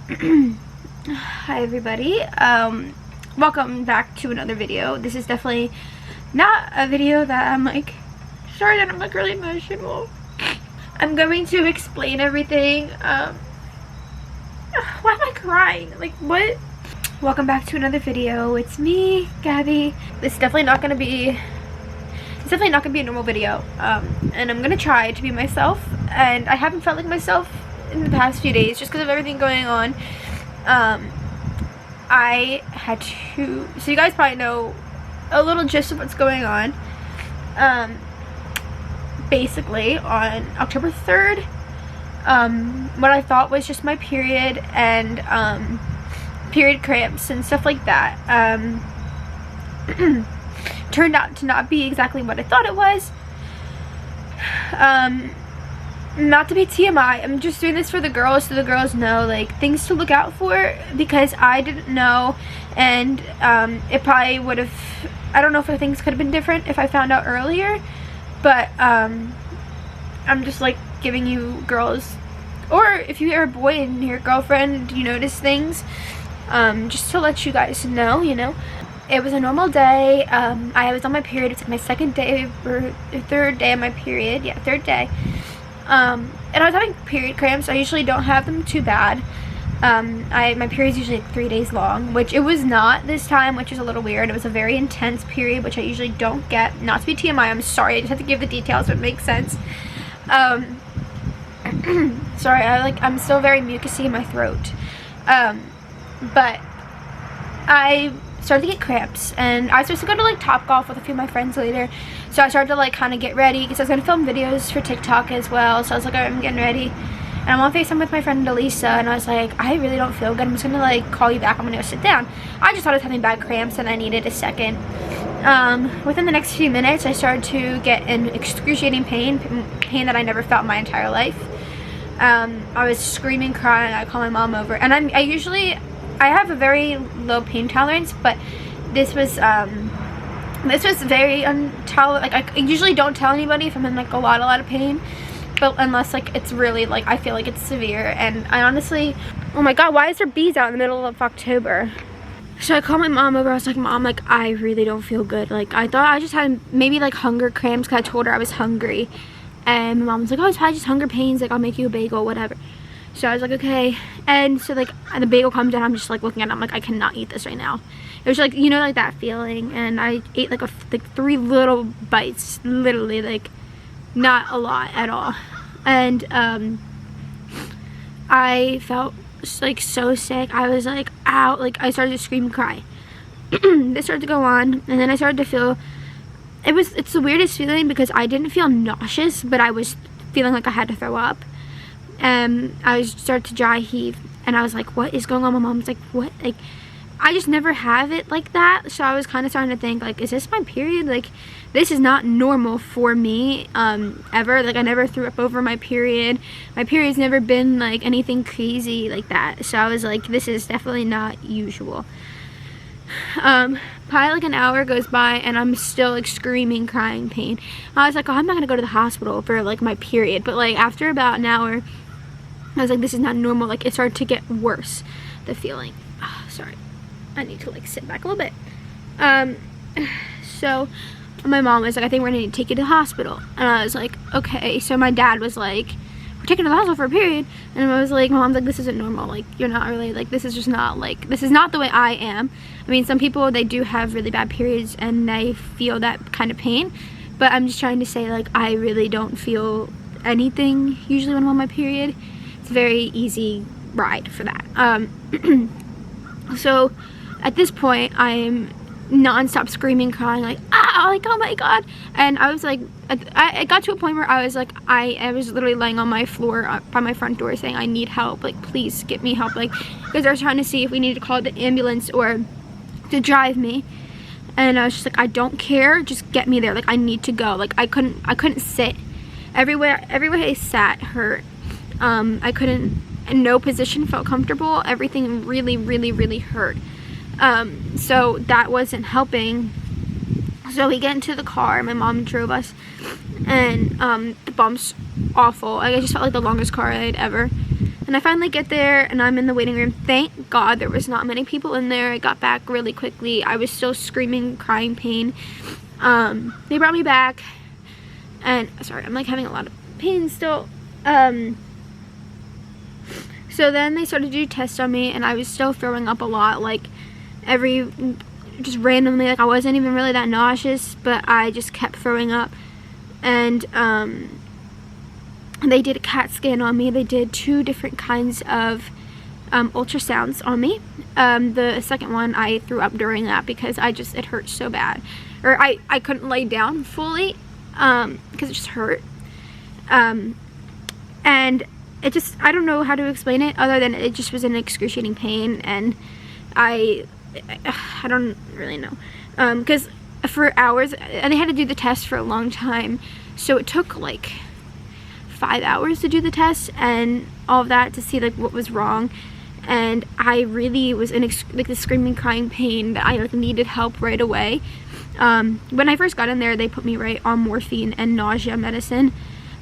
Hi everybody, welcome back to another video. This is definitely not a video that I'm like, sorry that I'm like really emotional. I'm going to explain everything. Why am I crying? Like what? Welcome back to another video. It's me, Gabby. It's definitely not gonna be a normal video. And I'm gonna try to be myself, and I haven't felt like myself in the past few days just because of everything going on. I had to, so you guys probably know a little gist of what's going on. Basically on October 3rd, what I thought was just my period and period cramps and stuff like that turned out to not be exactly what I thought it was. Not to be TMI, I'm just doing this for the girls so the girls know like things to look out for, because I didn't know, and it probably would have, I don't know if things could have been different if I found out earlier, but I'm just like giving you girls, or if you are a boy and your girlfriend, you notice things, just to let you guys know, you know. It was a normal day. I was on my period. It's like my second day or third day of my period. Yeah, third day. And I was having period cramps. I usually don't have them too bad. My period's usually like 3 days long, which it was not this time, which is a little weird. It was a very intense period, which I usually don't get. Not to be TMI, I'm sorry. I just have to give the details so it makes sense. Sorry, I'm still very mucusy in my throat. But I started to get cramps, and I was supposed to go to like Topgolf with a few of my friends later, so I started to like kind of get ready because I was gonna film videos for TikTok as well. So I was like, I'm getting ready, and I'm on FaceTime with my friend Elisa, and I was like, I really don't feel good, I'm just gonna like call you back, I'm gonna go sit down. I just thought I was having bad cramps and I needed a second. Within the next few minutes I started to get an excruciating pain that I never felt in my entire life. I was screaming, crying. I called my mom over, and I have a very low pain tolerance, but this was very untolerable. Like I usually don't tell anybody if I'm in like a lot of pain, but unless like it's really like I feel like it's severe. And I honestly, oh my god, why is there bees out in the middle of October? So I called my mom over. I was like, Mom, like I really don't feel good. Like I thought I just had maybe like hunger cramps because I told her I was hungry, and my mom was like, oh, it's probably just hunger pains, like I'll make you a bagel, whatever. So I was like, okay. And so like the bagel comes down, I'm just like looking at it, I'm like, I cannot eat this right now. It was like, you know, like that feeling. And I ate like 3 little bites, literally, like not a lot at all. And I felt like so sick. I was like, ow, like I started to scream and cry. This started to go on, and then I started to feel, it's the weirdest feeling because I didn't feel nauseous, but I was feeling like I had to throw up. I started to dry heave, and I was like, what is going on? My mom's like, what? Like, I just never have it like that. So I was kind of starting to think, like, is this my period? Like, this is not normal for me, ever. Like, I never threw up over my period. My period's never been, like, anything crazy like that. So I was like, this is definitely not usual. Probably like an hour goes by, and I'm still, like, screaming, crying, pain. I was like, oh, I'm not gonna go to the hospital for, like, my period. But, like, after about an hour, I was like, this is not normal. Like, it started to get worse, the feeling. Oh, sorry. I need to, like, sit back a little bit. So my mom was like, I think we're gonna need to take you to the hospital. And I was like, okay. So my dad was like, we're taking you to the hospital for a period. And I was like, my mom's like, this isn't normal. Like, you're not really, like, this is just not, like, this is not the way I am. I mean, some people, they do have really bad periods and they feel that kind of pain. But I'm just trying to say, like, I really don't feel anything usually when I'm on my period. It's a very easy ride for that. So at this point, I'm non-stop screaming, crying, like, ah, like, oh my god. And I was like, I got to a point where I was like, I was literally laying on my floor by my front door saying, I need help, like, please get me help, like, because I was trying to see if we needed to call the ambulance or to drive me. And I was just like, I don't care, just get me there, like, I need to go. Like, I couldn't sit. Everywhere I sat hurt. I couldn't, in no position felt comfortable. Everything really hurt. So that wasn't helping. So we get into the car, my mom drove us, and the bumps awful. I just felt like the longest car ride ever. And And I finally get there and I'm in the waiting room. Thank God there was not many people in there. I got back really quickly. I was still screaming, crying pain. They brought me back and sorry, I'm like having a lot of pain still. So then they started to do tests on me and I was still throwing up a lot, like just randomly, like I wasn't even really that nauseous, but I just kept throwing up. And they did a CAT scan on me. They did 2 different kinds of ultrasounds on me. The second one I threw up during that because it hurt so bad, or I couldn't lay down fully because it just hurt. And it just, I don't know how to explain it other than it just was an excruciating pain, and I don't really know, because for hours, and they had to do the test for a long time, so it took like 5 hours to do the test and all of that to see like what was wrong. And I really was in like the screaming, crying pain that I like needed help right away. When I first got in there, they put me right on morphine and nausea medicine.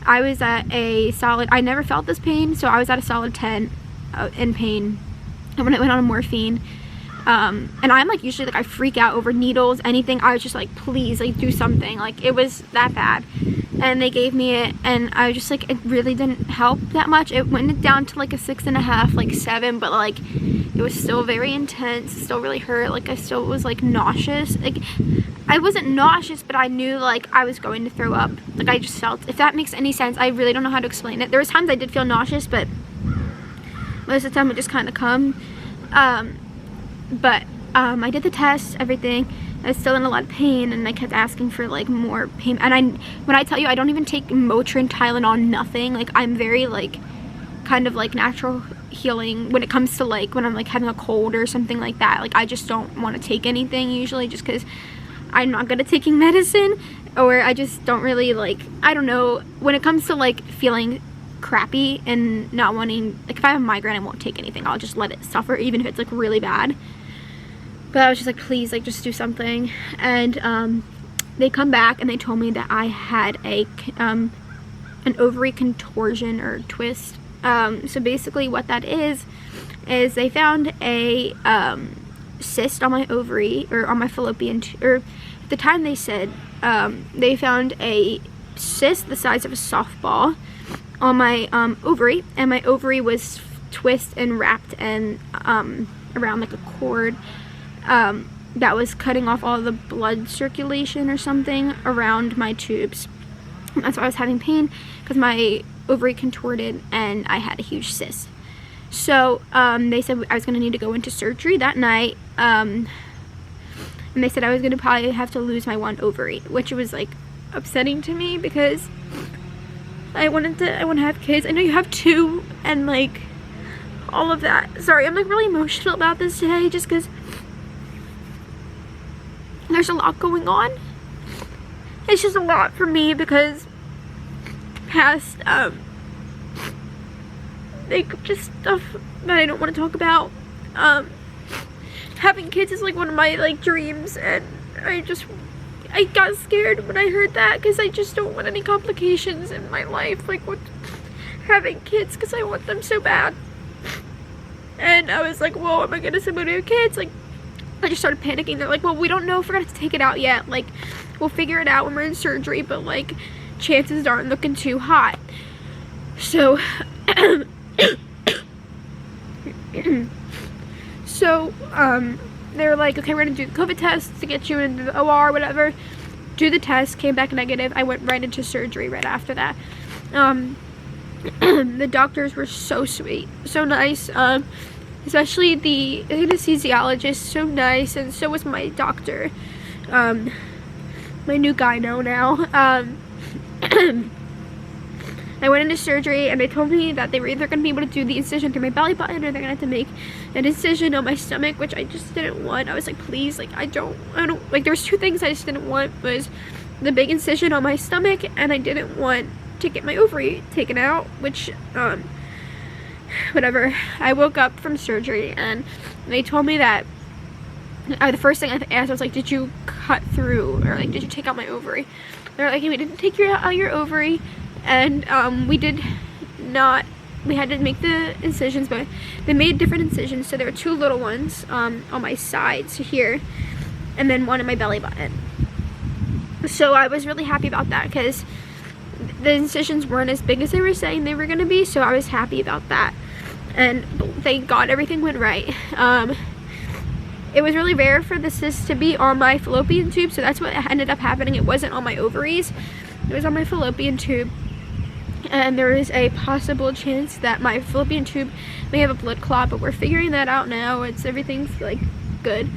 I was at a solid, I never felt this pain, so I was at a solid 10 in pain. And when I went on morphine, and I'm like usually like I freak out over needles, anything, I was just like, please, like do something, like it was that bad. And they gave me it and I was just like, it really didn't help that much. It went down to like a 6.5, like 7, but like it was still very intense, it still really hurt, like I still was like nauseous. Like I wasn't nauseous, but I knew like I was going to throw up. Like I just felt, if that makes any sense, I really don't know how to explain it. There was times I did feel nauseous, but most of the time it just kind of come. But I did the test, everything. I was still in a lot of pain and I kept asking for like more pain. And when I tell you I don't even take Motrin, Tylenol, nothing. Like I'm very like kind of like natural healing when it comes to like when I'm like having a cold or something like that. Like I just don't want to take anything usually just because I'm not good at taking medicine, or I just don't really like, I don't know, when it comes to like feeling crappy and not wanting, like if I have a migraine I won't take anything, I'll just let it suffer even if it's like really bad. But I was just like, please, like just do something. And they come back and they told me that I had an ovary contortion or twist. So basically what that is they found a cyst on my ovary, or on my fallopian, or at the time they said they found a cyst the size of a softball on my ovary, and my ovary was twisted and wrapped and around like a cord that was cutting off all the blood circulation or something around my tubes. That's why I was having pain, because my ovary contorted and I had a huge cyst. So they said I was going to need to go into surgery that night, and they said I was going to probably have to lose my 1 ovary, which was like upsetting to me because I want to have kids. I know you have 2 and like all of that. Sorry, I'm like really emotional about this today just because there's a lot going on. It's just a lot for me because past like just stuff that I don't want to talk about. Having kids is like one of my like dreams, and I got scared when I heard that because I just don't want any complications in my life like with having kids, because I want them so bad. And I was like, whoa, am I gonna say to have kids? Like I just started panicking. They're like, well, we don't know if we're gonna have to take it out yet, like we'll figure it out when we're in surgery, but like chances aren't looking too hot. So they were like, okay, we're gonna do the COVID test to get you into the OR, whatever. Do the test, came back negative. I went right into surgery right after that. The doctors were so sweet, so nice, especially the anesthesiologist, so nice, and so was my doctor, my new gyno now. I went into surgery and they told me that they were either going to be able to do the incision through my belly button, or they're going to have to make an incision on my stomach, which I just didn't want. I was like, please, like I don't, like there's 2 things I just didn't want, was the big incision on my stomach, and I didn't want to get my ovary taken out, which, whatever. I woke up from surgery and they told me that, the first thing I asked was like, did you cut through, or like, did you take out my ovary? They're like, we didn't take out your ovary, and we did not we had to make the incisions, but they made different incisions. So there were 2 little ones on my sides here, and then one in my belly button. So I was really happy about that because the incisions weren't as big as they were saying they were going to be, so I was happy about that. And thank God everything went right. It was really rare for the cyst to be on my fallopian tube, so that's what ended up happening. It wasn't on my ovaries, it was on my fallopian tube. And there is a possible chance that my fallopian tube may have a blood clot, but we're figuring that out now. Everything's like good.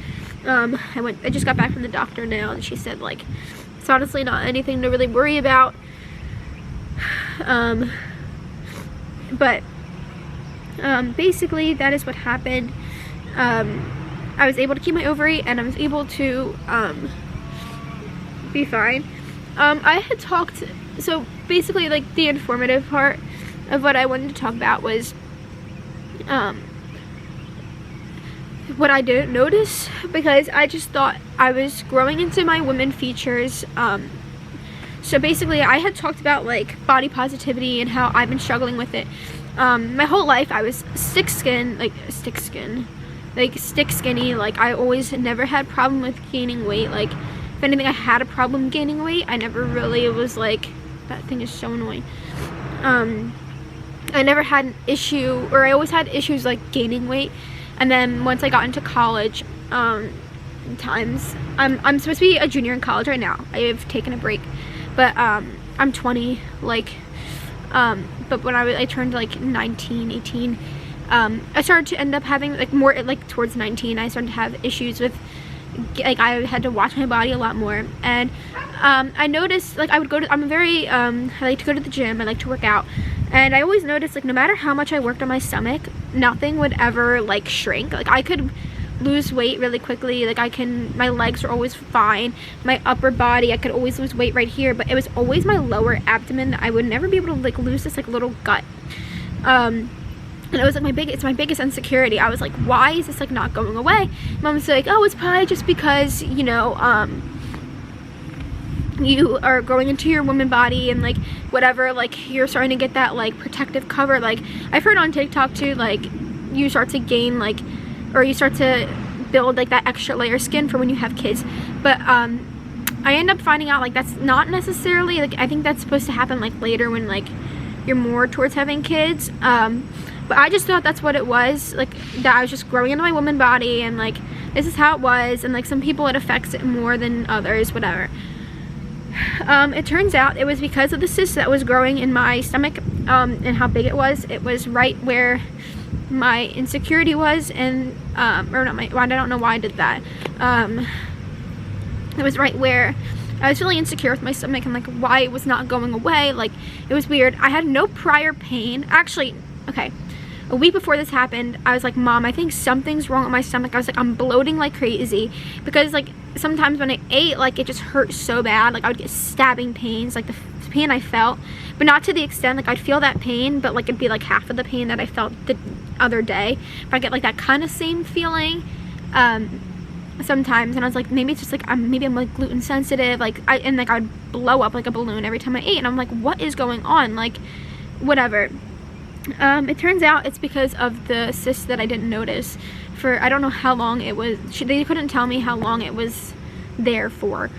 I just got back from the doctor now, and she said like it's honestly not anything to really worry about. Basically that is what happened. I was able to keep my ovary, and I was able to be fine. I had talked, so basically like the informative part of what I wanted to talk about was what I didn't notice, because I just thought I was growing into my women features. So basically I had talked about like body positivity and how I've been struggling with it. My whole life I was stick skinny. Like I always never had problem with gaining weight. Like if anything, I had a problem gaining weight. I never really was like, that thing is so annoying. I never had an issue, or I always had issues like gaining weight. And then once I got into college, I'm supposed to be a junior in college right now. I have taken a break, but I'm 20. But when I turned like 19, 18, I started to end up having like more, like towards 19, I started to have issues with, like I had to watch my body a lot more. And I noticed like I like to go to the gym, I like to work out, and I always noticed like no matter how much I worked on my stomach, nothing would ever like shrink. Like I could lose weight really quickly, like my legs were always fine, my upper body I could always lose weight right here, but it was always my lower abdomen that I would never be able to like lose this like little gut. And it was like it's my biggest insecurity. I was like, why is this like not going away? Mom's like, oh, it's probably just because, you know, you are growing into your woman body, and like whatever, like you're starting to get that like protective cover. Like I've heard on TikTok too, like you start to gain like, or you start to build like that extra layer skin for when you have kids. But I end up finding out like that's not necessarily, like I think that's supposed to happen like later when like you're more towards having kids. But I just thought that's what it was, like that I was just growing into my woman body, and like this is how it was, and like some people it affects it more than others, whatever. It turns out it was because of the cyst that was growing in my stomach, and how big it was. It was right where my insecurity was, and or not my, I don't know why I did that. It was right where I was really insecure with my stomach, and like why it was not going away. Like it was weird. I had no prior pain. Actually, okay, a week before this happened, I was like, Mom, I think something's wrong with my stomach. I was like, I'm bloating like crazy, because like sometimes when I ate, like it just hurt so bad. Like I would get stabbing pains, like the pain I felt, but not to the extent, like I'd feel that pain, but like it'd be like half of the pain that I felt the other day. But I get like that kind of same feeling sometimes, and I was like, maybe it's just like maybe I'm like gluten sensitive, like I'd blow up like a balloon every time I ate, and I'm like, what is going on? Like whatever. It turns out it's because of the cyst that I didn't notice for, I don't know how long it was. They couldn't tell me how long it was there for,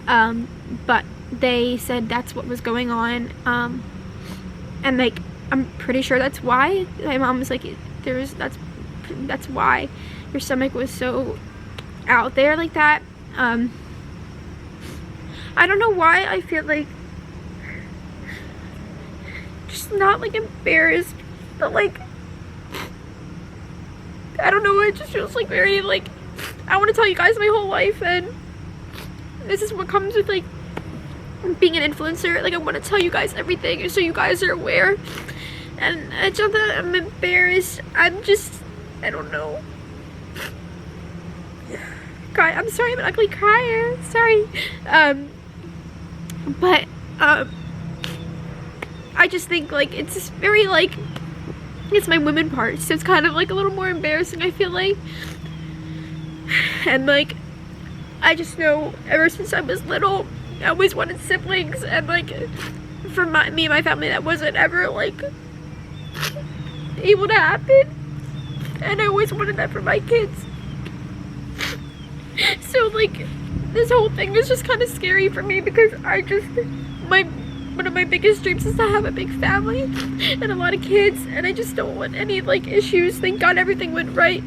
but they said that's what was going on, and like I'm pretty sure that's why. My mom was like, that's why your stomach was so out there like that. I don't know why I feel like just not like embarrassed, but like I don't know, it just feels like very like I want to tell you guys my whole life, and this is what comes with like being an influencer. Like I want to tell you guys everything so you guys are aware, and it's not that I'm embarrassed, I'm just, I don't know. God, I'm sorry, I'm an ugly crier, sorry. But I just think like it's just very like, it's my women part, so it's kind of like a little more embarrassing, I feel like. And like I just know ever since I was little I always wanted siblings, and like for me and my family that wasn't ever like able to happen, and I always wanted that for my kids. So like, this whole thing was just kind of scary for me because one of my biggest dreams is to have a big family and a lot of kids, and I just don't want any like issues. Thank God everything went right.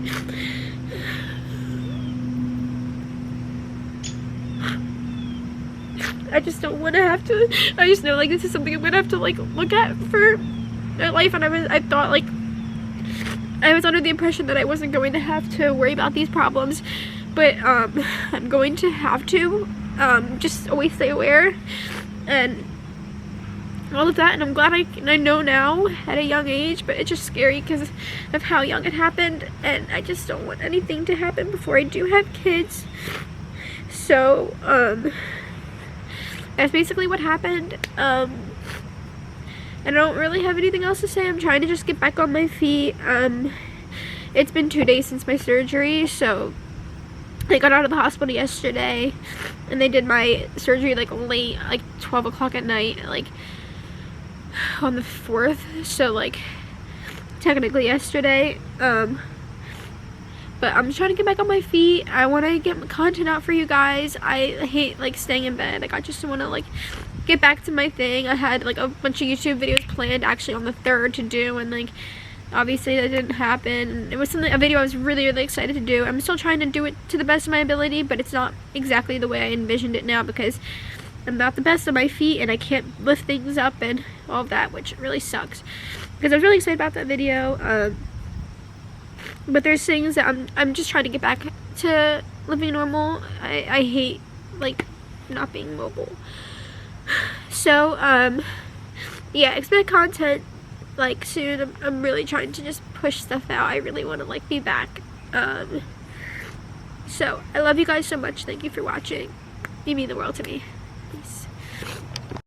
I just don't want to have to. I just know like this is something I'm gonna have to like look at for my life, and I thought like I was under the impression that I wasn't going to have to worry about these problems, but I'm going to have to just always stay aware and all of that. And I'm glad I know now at a young age, but it's just scary because of how young it happened, and I just don't want anything to happen before I do have kids. So that's basically what happened. And I don't really have anything else to say. I'm trying to just get back on my feet. It's been 2 days since my surgery, so I got out of the hospital yesterday, and they did my surgery like late, like 12 o'clock at night, like on the 4th, so like technically yesterday. But I'm trying to get back on my feet. I want to get content out for you guys. I hate like staying in bed. Like I just want to like get back to my thing. I had like a bunch of YouTube videos planned actually on the 3rd to do, and like obviously that didn't happen. It was a video I was really excited to do. I'm still trying to do it to the best of my ability, but it's not exactly the way I envisioned it now because I'm not the best on my feet and I can't lift things up and all of that, which really sucks because I was really excited about that video. But there's things that I'm just trying to get back to living normal. I hate like not being mobile. So yeah, expect content like soon. I'm really trying to just push stuff out. I really want to like be back. So I love you guys so much. Thank you for watching. You mean the world to me. Peace.